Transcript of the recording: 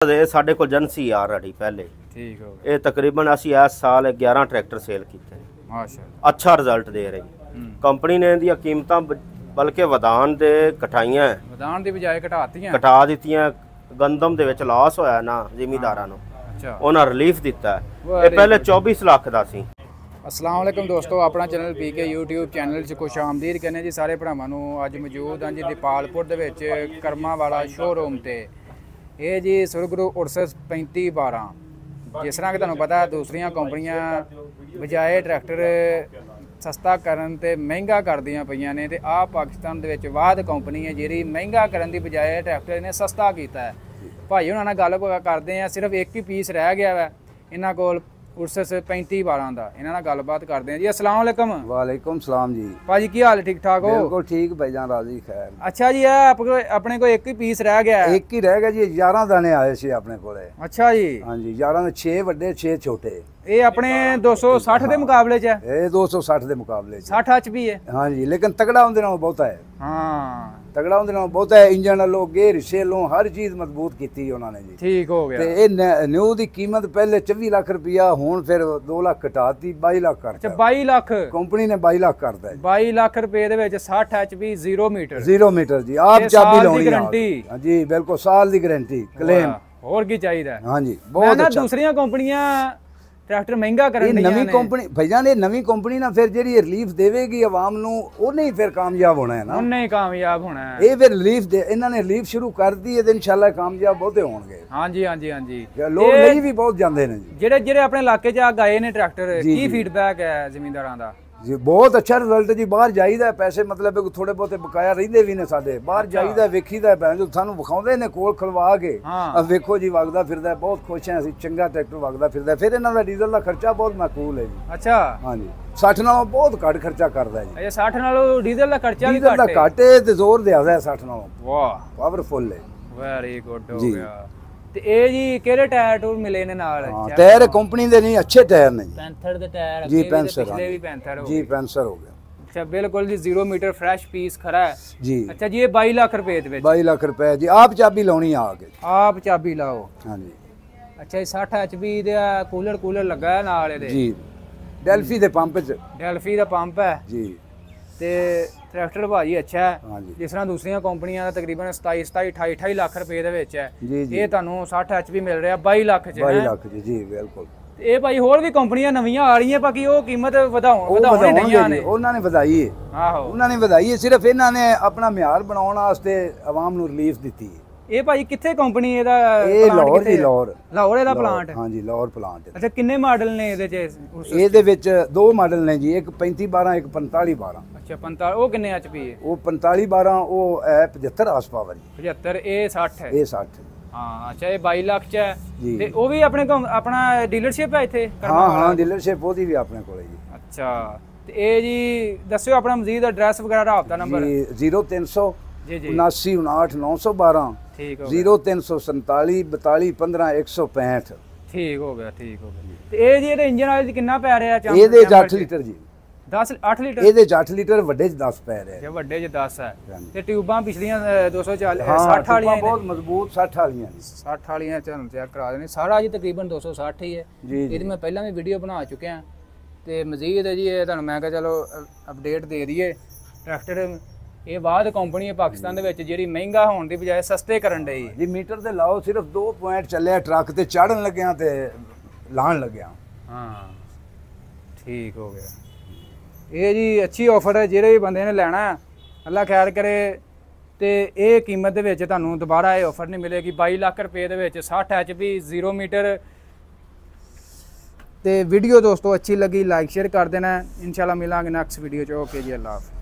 ਸਾਡੇ ਕੋਲ ਏਜੰਸੀ ਆ ਰਹੀ ਪਹਿਲੇ ਠੀਕ ਹੋ ਇਹ ਤਕਰੀਬਨ ਅਸੀਂ ਇਸ ਸਾਲ 11 ਟਰੈਕਟਰ ਸੇਲ ਕੀਤੇ ਮਾਸ਼ਾਅੱਲਾ ਅੱਛਾ ਰਿਜ਼ਲਟ ਦੇ ਰਹੀ ਕੰਪਨੀ ਨੇ ਇਹਦੀਆਂ ਕੀਮਤਾਂ ਬਲਕਿ ਵਧਾਉਣ ਦੇ ਘਟਾਈਆਂ ਵਧਾਉਣ ਦੀ ਬਜਾਏ ਘਟਾ ਦਿੱਤੀਆਂ ਗੰਦਮ ਦੇ ਵਿੱਚ ਲਾਸ ਹੋਇਆ ਨਾ ਜ਼ਿਮੀਦਾਰਾਂ ਨੂੰ ਅੱਛਾ ਉਹਨਾਂ ਰਿਲੀਫ ਦਿੱਤਾ ਇਹ ਪਹਿਲੇ 24 ਲੱਖ ਦਾ ਸੀ। अस्सलाम वालेकुम दोस्तों अपना चैनल पीके यूट्यूब चैनल 'ਚ खुश आमदीद कहने जी सारे भरावां ਨੂੰ ਅੱਜ ਮੌਜੂਦ ਹਾਂ ਜੀ ਦੀਪਾਲਪੁਰ ਦੇ ਵਿੱਚ ਕਰਮਾ ਵਾਲਾ ਸ਼ੋਰੂਮ ਤੇ ਇਹ ਜੀ ਸੁਰਗੁਰੂ ਉਰਸਸ 3512 ਜਿਸ ਤਰ੍ਹਾਂ ਕਿ ਤੁਹਾਨੂੰ ਪਤਾ ਦੂਸਰੀਆਂ ਕੰਪਨੀਆਂ ਬਜਾਏ ਟਰੈਕਟਰ ਸਸਤਾ ਕਰਨ ਤੇ ਮਹਿੰਗਾ ਕਰਦੀਆਂ ਪਈਆਂ ਨੇ ਤੇ ਆਹ ਪਾਕਿਸਤਾਨ ਦੇ ਵਿੱਚ ਵਾਦ ਕੰਪਨੀ ਹੈ ਜਿਹੜੀ ਮਹਿੰਗਾ ਕਰਨ ਦੀ ਬਜਾਏ ਟਰੈਕਟਰ ਨੇ ਸਸਤਾ ਕੀਤਾ ਹੈ। ਭਾਈ ਉਹਨਾਂ ਨਾਲ ਗੱਲ ਕਰਦੇ ਆ ਸਿਰਫ ਇੱਕ ਹੀ ਪੀਸ ਰਹਿ ਗਿਆ ਵਾ ਇਹਨਾਂ ਕੋਲ उर्सस 3512 ਦਾ ਇਹਨਾਂ ਨਾਲ ਗੱਲਬਾਤ ਕਰਦੇ ਆ ਜੀ। अस्सलाम वालेकुम। वालेकुम सलाम जी। ਭਾਜੀ ਕੀ ਹਾਲ ਠੀਕ ਠਾਕ ਹੋ? बिल्कुल ठीक भाईजान राजी खैर। अच्छा जी ਆਪਣੇ ਕੋਲ ਇੱਕ ਹੀ ਪੀਸ ਰਹਿ ਗਿਆ ਹੈ। एक ही रह गया जी 11 दाने आए सी अपने कोले। अच्छा जी। हां जी 11 में 6 ਵੱਡੇ 6 ਛੋਟੇ। ਇਹ ਆਪਣੇ 260 ਦੇ ਮੁਕਾਬਲੇ ਚ ਹੈ। ਇਹ 260 ਦੇ ਮੁਕਾਬਲੇ ਚ 60 HP ਹੈ। हां जी लेकिन तगड़ा ਹੁੰਦੇ ਨਾਲ ਬਹੁਤਾ ਹੈ। ਹਾਂ ਤਗੜਾ ਹੁੰਦੇ ਨਾਲ ਬਹੁਤਾ ਹੈ ਇੰਜਨ ਨਾਲੋਂ ਗੇਅਰ ਹਿੱਸੇ ਨਾਲੋਂ ਹਰ ਚੀਜ਼ ਮਜ਼ਬੂਤ ਕੀਤੀ ਉਹਨਾਂ ਨੇ ਜੀ। ਠੀਕ ਹੋ ਗਿਆ। ਤੇ ਇਹ ਨਿਊ ਦੀ ਕੀਮਤ ਪਹਿਲੇ 24 ਲੱਖ ਰੁਪਇਆ ਹੁਣ ਫਿਰ 2 ਲੱਖ ਘਟਾਤੀ 22 ਲੱਖ ਕਰਤਾ। ਅੱਛਾ 22 ਲੱਖ ਕੰਪਨੀ ਨੇ 22 ਲੱਖ ਕਰਤਾ ਜੀ। 22 ਲੱਖ ਰੁਪਏ ਦੇ ਵਿੱਚ 60 HP 0 ਮੀਟਰ 0 ਮੀਟਰ ਜੀ ਆਪ ਚਾਬੀ ਲਾਉਣੀ ਹੈ। ਗਾਰੰਟੀ ਹਾਂ ਜੀ ਬਿਲਕੁਲ ਸਾਲ ਦੀ ਗਾਰੰਟੀ ਕਲੇਮ। ਹੋਰ ਕੀ ਚਾਹੀਦਾ? ਹਾਂ ਜੀ ਬਹੁਤ ਅੱਛਾ। ਦੂਸਰੀਆਂ ਕੰਪਨੀਆਂ ਟਰੈਕਟਰ ਮਹਿੰਗਾ ਕਰਨ ਦੀਆਂ ਨੇ। ਨਵੀਂ ਕੰਪਨੀ ਭਾਈਜਾਨ ਇਹ ਨਵੀਂ ਕੰਪਨੀ ਨਾ ਫਿਰ ਜਿਹੜੀ ਰਿਲੀਫ ਦੇਵੇਗੀ ਆਵਾਮ ਨੂੰ ਉਹਨੇ ਹੀ ਫਿਰ ਕਾਮਯਾਬ ਹੋਣਾ ਹੈ ਨਾ। ਉਹਨੇ ਹੀ ਕਾਮਯਾਬ ਹੋਣਾ ਹੈ। ਇਹ ਫਿਰ ਰਿਲੀਫ ਦੇ ਇਹਨਾਂ ਨੇ ਰਿਲੀਫ ਸ਼ੁਰੂ ਕਰਦੀ ਹੈ ਤੇ ਇਨਸ਼ਾਅੱਲਾ ਕਾਮਯਾਬ ਬਹੁਤੇ ਹੋਣਗੇ। ਹਾਂਜੀ ਹਾਂਜੀ ਹਾਂਜੀ ਲੋਕ ਲਈ ਵੀ ਬਹੁਤ ਜਾਂਦੇ ਨੇ ਜੀ। ਜਿਹੜੇ ਆਪਣੇ ਇਲਾਕੇ 'ਚ ਆ ਗਏ ਨੇ ਟਰੈਕਟਰ ਕੀ ਫੀਡਬੈਕ ਹੈ ਜ਼ਿਮੀਂਦਾਰਾਂ ਦਾ? ਜੀ ਬਹੁਤ ਅੱਛਾ ਰਿਜ਼ਲਟ ਜੀ। ਬਾਹਰ ਜਾਈਦਾ ਪੈਸੇ ਮਤਲਬ ਥੋੜੇ ਬਹੁਤੇ ਬਕਾਇਆ ਰਹਿੰਦੇ ਵੀ ਨੇ ਸਾਡੇ। ਬਾਹਰ ਜਾਈਦਾ ਵੇਖੀਦਾ ਭੈਣ ਜੋ ਸਾਨੂੰ ਵਿਖਾਉਂਦੇ ਨੇ ਕੋਲ ਖਲਵਾ ਕੇ ਆ ਵੇਖੋ ਜੀ ਵਗਦਾ ਫਿਰਦਾ ਬਹੁਤ ਖੁਸ਼ ਹਾਂ ਅਸੀਂ ਚੰਗਾ ਟਰੈਕਟਰ ਵਗਦਾ ਫਿਰਦਾ। ਫਿਰ ਇਹਨਾਂ ਦਾ ਡੀਜ਼ਲ ਦਾ ਖਰਚਾ ਬਹੁਤ ਮਾਕੂਲ ਹੈ ਜੀ। ਅੱਛਾ ਹਾਂ ਜੀ 60 ਨਾਲੋਂ ਬਹੁਤ ਘੱਟ ਖਰਚਾ ਕਰਦਾ ਜੀ। ਇਹ 60 ਨਾਲੋਂ ਡੀਜ਼ਲ ਦਾ ਖਰਚਾ ਵੀ ਡੀਜ਼ਲ ਦਾ ਘੱਟ ਹੈ ਤੇ ਜ਼ੋਰ ਜ਼ਿਆਦਾ ਹੈ 60 ਨਾਲੋਂ। ਵਾਹ ਪਾਵਰਫੁਲ ਹੈ। ਵੈਰੀ ਗੁੱਡ ਹੋ ਗਿਆ। ਤੇ ਇਹ ਜੀ ਕਿਹੜੇ ਟਾਇਰ ਟੂਰ ਮਿਲੇ ਨੇ ਨਾਲ? ਟਾਇਰ ਕੰਪਨੀ ਦੇ ਨਹੀਂ ਅੱਛੇ ਟਾਇਰ ਨੇ ਜੀ। ਪੈਂਥਰ ਦੇ ਟਾਇਰ ਜੀ ਪੈਂਸਰ ਪਿਛਲੇ ਵੀ ਪੈਂਥਰ ਹੋ ਜੀ ਪੈਂਸਰ ਹੋ ਗਿਆ। ਅੱਛਾ ਬਿਲਕੁਲ ਜੀ 0 ਮੀਟਰ ਫਰੈਸ਼ ਪੀਸ ਖਰਾ ਹੈ ਜੀ। ਅੱਛਾ ਜੀ ਇਹ 22 ਲੱਖ ਰੁਪਏ ਦੇ ਵਿੱਚ 22 ਲੱਖ ਰੁਪਏ ਜੀ ਆਪ ਚਾਬੀ ਲਾਉਣੀ ਆ ਕੇ ਆਪ ਚਾਬੀ ਲਾਓ। ਹਾਂ ਜੀ ਅੱਛਾ ਇਹ 60 HP ਦਾ ਕੂਲਰ ਲੱਗਾ ਹੈ ਨਾਲ ਇਹਦੇ ਜੀ। ਡੈਲਫੀ ਦੇ ਪੰਪ 'ਚ ਡੈਲਫੀ ਦਾ ਪੰਪ ਹੈ ਜੀ। ਤੇ ਟਰੈਕਟਰ ਭਾਜੀ ਅੱਛਾ ਹੈ ਜਿਸ ਤਰ੍ਹਾਂ ਦੂਸਰੀਆਂ ਕੰਪਨੀਆਂ ਦਾ ਤਕਰੀਬਨ 27 28 ਲੱਖ ਰੁਪਏ ਦੇ ਵਿੱਚ ਹੈ। ਇਹ ਤੁਹਾਨੂੰ 60 HP ਮਿਲ ਰਿਹਾ 22 ਲੱਖ ਚ। 22 ਲੱਖ ਜੀ ਬਿਲਕੁਲ। ਇਹ ਭਾਈ ਹੋਰ ਵੀ ਕੰਪਨੀਆਂ ਨਵੀਆਂ ਆ ਰਹੀਆਂ ਬਾਕੀ ਉਹ ਕੀਮਤ ਵਧਾਉਣ ਨਹੀਂ ਨੇ। ਉਹਨਾਂ ਨੇ ਵਧਾਈ ਹੈ। ਆਹੋ ਉਹਨਾਂ ਨੇ ਵਧਾਈ ਹੈ। ਸਿਰਫ ਇਹਨਾਂ ਨੇ ਆਪਣਾ ਮਿਆਰ ਬਣਾਉਣ ਵਾਸਤੇ ਆਵਾਮ ਨੂੰ ਰਿਲੀਫ ਦਿੱਤੀ ਹੈ। ਇਹ ਭਾਈ ਕਿੱਥੇ ਕੰਪਨੀ ਇਹਦਾ? ਇਹ ਲਾਹੌਰ ਜੀ ਲਾਹੌਰ ਇਹਦਾ ਪਲਾਂਟ। ਹਾਂ ਜੀ ਲਾਹੌਰ ਪਲਾਂਟ। ਅੱਛਾ ਕਿੰਨੇ ਮਾਡਲ ਨੇ ਇਹਦੇ ਚ? ਇਹਦੇ ਵਿੱਚ 2 ਮਾਡਲ ਨੇ ਜੀ ਇੱਕ 3512 ਇੱਕ 4512। ਅੱਛਾ 45 ਉਹ ਕਿੰਨੇ HP ਹੈ? ਉਹ 4512 ਉਹ ਹੈ 75 ਹਾਰਸ ਪਾਵਰ ਜੀ। 75 ਇਹ 60 ਹੈ। ਇਹ 60 ਹਾਂ ਅੱਛਾ ਇਹ 22 ਲੱਖ ਚ ਹੈ ਤੇ ਉਹ ਵੀ ਆਪਣੇ ਕੋਲ ਆਪਣਾ ਡੀਲਰਸ਼ਿਪ ਹੈ ਇੱਥੇ? ਹਾਂ ਡੀਲਰਸ਼ਿਪ ਉਹਦੀ ਵੀ ਆਪਣੇ ਕੋਲ ਹੈ ਜੀ। ਅੱਛਾ ਤੇ ਇਹ ਜੀ ਦੱਸਿਓ ਆਪਣਾ ਮਜ਼ੀਦ ਐਡਰੈਸ ਵਗੈਰਾ ਰਾਬਤਾ ਨੰਬਰ। 0300 79 912 ਠੀਕ ਹੋ 0347 42 15 165। ਠੀਕ ਹੋ ਗਿਆ ਠੀਕ ਹੋ ਗਿਆ। ਤੇ ਇਹ ਜੀ ਇਹਦੇ ਇੰਜਨ ਆਇਲ ਕਿੰਨਾ ਪੈ ਰਿਹਾ? ਇਹਦੇ 8 ਲੀਟਰ ਜੀ। 8 ਲੀਟਰ ਇਹਦੇ 8 ਲੀਟਰ ਵੱਡੇ 'ਚ 10 ਪੈ ਰਿਹਾ। ਜੇ ਵੱਡੇ 'ਚ 10 ਹੈ ਤੇ ਟਿਊਬਾਂ ਪਿਛਲੀਆਂ 240 60 ਵਾਲੀਆਂ ਬਹੁਤ ਮਜ਼ਬੂਤ 60 ਵਾਲੀਆਂ ਜੀ। 60 ਵਾਲੀਆਂ ਤੁਹਾਨੂੰ ਚੈੱਕ ਕਰਾ ਦੇਣੇ ਸਾਰਾ ਜੀ ਤਕਰੀਬਨ 260 ਹੀ ਹੈ। ਇਹਦੀ ਮੈਂ ਪਹਿਲਾਂ ਵੀ ਵੀਡੀਓ ਬਣਾ ਚੁੱਕਿਆ ਤੇ ਮਜ਼ੀਦ ਹੈ ਜੀ ਇਹ ਤੁਹਾਨੂੰ ਮੈਂ ਕਿਹਾ ਚਲੋ ਅਪਡੇਟ ਦੇ ਦਈਏ। ਟਰੈਕਟਰ ਇਹ ਬਾਅਦ ਕੰਪਨੀ ਹੈ ਪਾਕਿਸਤਾਨ ਦੇ ਵਿੱਚ ਜਿਹੜੀ ਮਹਿੰਗਾ ਹੋਣ ਦੀ ਬਜਾਏ ਸਸਤੇ ਕਰਨ ਡਈ ਜੀ। ਮੀਟਰ ਤੇ ਲਾਓ ਸਿਰਫ 2 ਪੁਆਇੰਟ ਚੱਲਿਆ ਟਰੱਕ ਤੇ ਚੜਨ ਲੱਗਿਆ ਤੇ ਲਾਣ ਲੱਗਿਆ। ਹਾਂ ਠੀਕ ਹੋ ਗਿਆ। ਇਹ ਜੀ ਅੱਛੀ ਆਫਰ ਹੈ ਜਿਹੜੇ ਵੀ ਬੰਦੇ ਨੇ ਲੈਣਾ ਅੱਲਾ ਖੈਰ ਕਰੇ। ਤੇ ਇਹ ਕੀਮਤ ਦੇ ਵਿੱਚ ਤੁਹਾਨੂੰ ਦੁਬਾਰਾ ਇਹ ਆਫਰ ਨਹੀਂ ਮਿਲੇਗੀ 22 ਲੱਖ ਰੁਪਏ ਦੇ ਵਿੱਚ 60 HP 0 ਮੀਟਰ। ਤੇ ਵੀਡੀਓ ਦੋਸਤੋ ਅੱਛੀ ਲੱਗੀ ਲਾਈਕ ਸ਼ੇਅਰ ਕਰ ਦੇਣਾ। ਇਨਸ਼ਾਅੱਲਾ ਮਿਲਾਂਗੇ ਨੈਕਸਟ ਵੀਡੀਓ 'ਚ। ਓਕੇ ਜੀ ਅੱਲਾ ਹਾਫਿਜ਼।